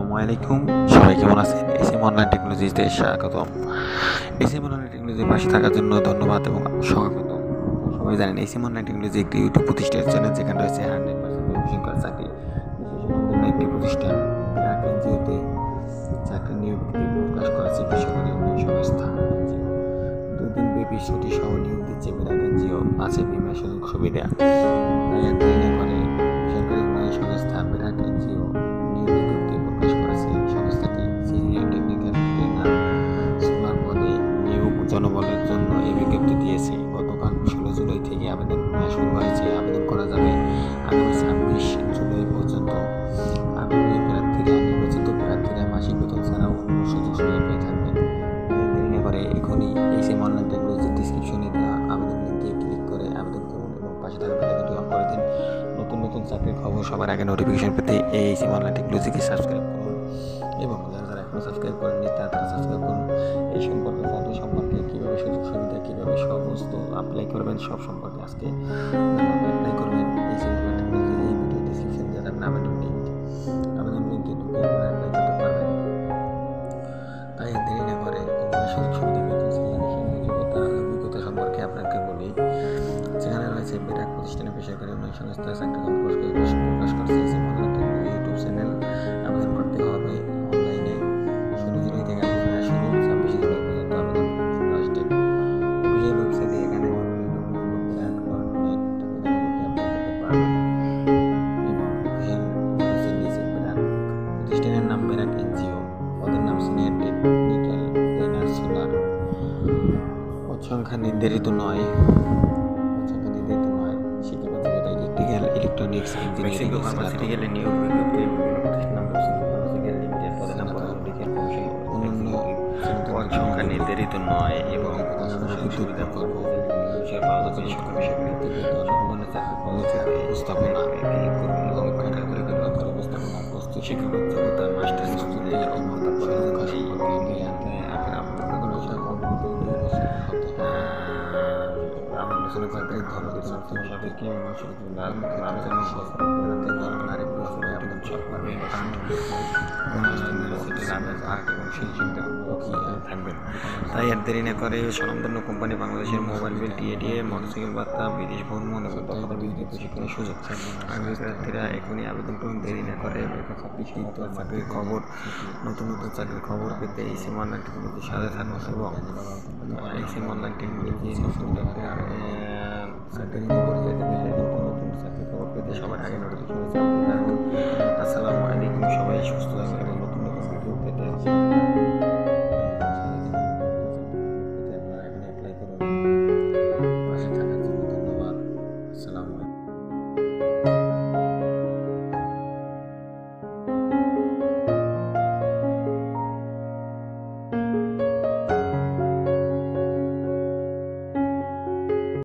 আসসালামু আলাইকুম। সবাই কেমন আছেন? এসএম অনলাইন টেকনোলজিতে স্বাগতম। এসএম অনলাইন টেকনোলজির পাশে থাকার জন্য ধন্যবাদ এবং স্বাগত। সবাই জানেন এসএম অনলাইন টেকনোলজি একটি ইউটিউব প্রতিষ্ঠানের জন্য যেখানে রয়েছে 100% প্রফেশনাল চাকরি বিশেষজ্ঞ একটি প্রতিষ্ঠান। বিরাট এনজিওতে চাকরি নিয়োগ প্রকাশ করেছে বেসরকারি উন্নয়ন সংস্থা। 2 দিন ব্যাপী ছুটি সহ নিয়োগ দিচ্ছে বিরাট এনজিও, আছে বিমা সুযোগ সুবিধা। করে বেসরকারি উন্নয়ন সংস্থা বিরাট এনজিও নিয়োগ বিজ্ঞপ্তি প্রকাশ করেছে। সংস্থাটি সিনিয়র টেকনিক্যাল ট্রেনার সোলার পদে নিয়োগ জনবলের জন্য এই বিজ্ঞপ্তি দিয়েছে। গতকাল 16 জুলাই থেকে আবেদন শুরু হয়েছে। আবেদন করা যাবে আগামী 26 জুলাই পর্যন্ত। আগ্রহী প্রার্থীরা নির্বাচিত প্রার্থীরা মাসিক বেতন ছাড়াও অন্য সুযোগ সুবিধা পেয়ে থাকবেন। দেরি করে এখনই এসএম অনলাইন টেকনোলজির ডিসক্রিপশনে দেওয়া আবেদন লিঙ্কে ক্লিক করে আবেদন করুন এবং পাশে থাকা বেল আইকনটি অন করে দিন। নতুন নতুন চাকরির খবর সবার আগে নোটিফিকেশন পেতে এই এসএম অনলাইন টেকনোলজিকে সাবস্ক্রাইব করুন এবং যারা এখনও সাবস্ক্রাইব করেননি তারা সাবস্ক্রাইব করুন। এই সম্পর্কে চাকরি সম্পর্কে কীভাবে সুযোগ সুবিধা কীভাবে সমস্ত অ্যাপ্লাই করবেন সব সম্পর্কে আজকে অ্যাপ্লাই করবেন। এসএম অনলাইন টেকনোলজির এই ভিডিও ডিসক্রিপশন দেওয়া যাবেন আবেদন লিঙ্কে ঢুকে অ্যাপ্লাই করতে পারবেন। তাই দেরি না করে সুযোগ সুবিধা পেতে অভিজ্ঞতা সম্পর্কে আপনাকে বলি। যেখানে রয়েছে বিরাট প্রতিষ্ঠানের বেসরকারি উন্নয়ন সংস্থা চাকরি প্রকাশ করছে SM online technology YouTube channel. আবেদন করতে হবে অনলাইনে 16 জুলাই থেকে আবেদন শুরু, 26 জুলাই পর্যন্ত আবেদন লাস্টে। অফিসিয়াল ওয়েবসাইটে এখানে প্রতিষ্ঠানের নাম বিরাট এনজিও, পদের নাম সিনিয়র টেকনিক্যাল ট্রেনার সোলার। সংখ্যা নির্ধারিত নয়, শিক্ষাগত যোগ্যতা ইলেকট্রিক্যাল, ইলেকট্রনিক্স, ইঞ্জিনিয়ারিং, ফার্মাসিউটিক্যাল নিয়োগ বিজ্ঞপ্তি অন্যান্য সংখ্যা নির্ধারিত নয় এবং বিদ্যুৎ প্রকল্প উপস্থাপনা উপস্থাপনা প্রস্তুত শিক্ষাগত যোগ্যতা মাস্টার্স আলোচনা করতে থাকবেন। তাই আর দেরি না করে স্বনামধন্য কোম্পানি বাংলাদেশের মোবাইল বিল, টিএডিএ, মোটরসাইকেল ভাতা, বিদেশ ভ্রমণ এবং বিদেশি প্রশিক্ষণের সুযোগ। আগ্রহী প্রার্থীরা এখনই আবেদন করুন, দেরি না করে। চাকরির খবর, নতুন নতুন চাকরির খবর পেতে এসএম অনলাইন টেকনোলজির সাথে থাকুন এবং এসএম অনলাইন টেকনোলজি নতুন চাকরি খবর পেতে সবার আগে নোটিফিকেশন। আসসালামু আলাইকুম, সবাই সুস্থ